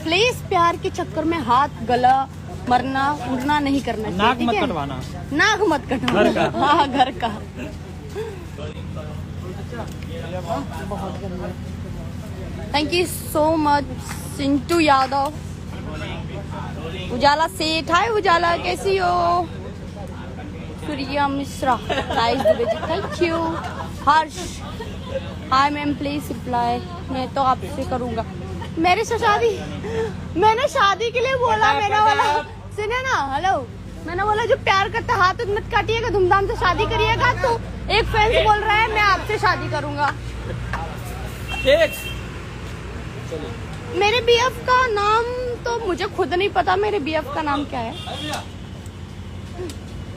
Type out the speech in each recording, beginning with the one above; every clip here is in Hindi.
प्लीज प्यार के चक्कर में हाथ गला मरना उड़ना नहीं करना चाहिए। नाक मत कटवाना। नाक मत कटवाना। हाँ घर का। बहुत गंदा। Thank you so much Sintu Yadav. Ujala Seth, hi Ujala कैसी हो? Surya Mishra, nice Dubey ji, thank you. Harsh, hi ma'am please reply. मैं तो आपसे करूंगा मेरे से शादी। मैंने शादी के लिए बोला, मैंने बोला सुने ना, हेलो, मैंने बोला जो प्यार करता हाथ मत काटिएगा, धूमधाम से शादी करिएगा। तो एक फ्रेंड बोल रहा है मैं आपसे शादी करूंगा। मेरे बीएफ का नाम तो मुझे खुद नहीं पता, मेरे बीएफ का नाम क्या है?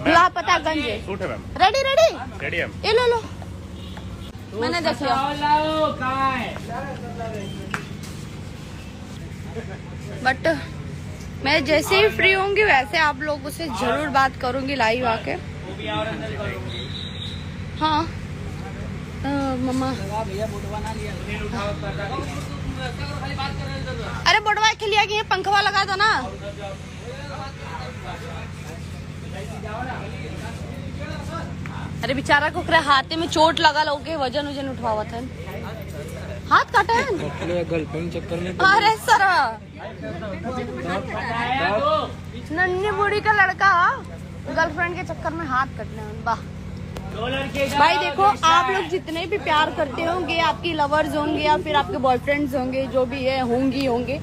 लापतागंज। रेडी रेडी रेडी हम। ये लो लो, मैंने देख लिया। बट मैं जैसे ही फ्री होंगी वैसे आप लोगों से जरूर बात करूंगी लाइव आके। हाँ मम्मा, अरे बोटवा के लिया कि ये पंखवा लगा दो ना। अरे बेचारा को हाथे में चोट लगा, लोगे वजन वजन उठवावत है, हाथ काटा है गर्लफ्रेंड चक्कर में। अरे सर नन्ही बूढ़ी का लड़का गर्लफ्रेंड के चक्कर में हाथ कटने में। वाह भाई देखो, आप लोग जितने भी प्यार करते होंगे, आपकी लवर्स होंगे या फिर आपके बॉयफ्रेंड्स होंगे, जो भी है होंगी होंगे,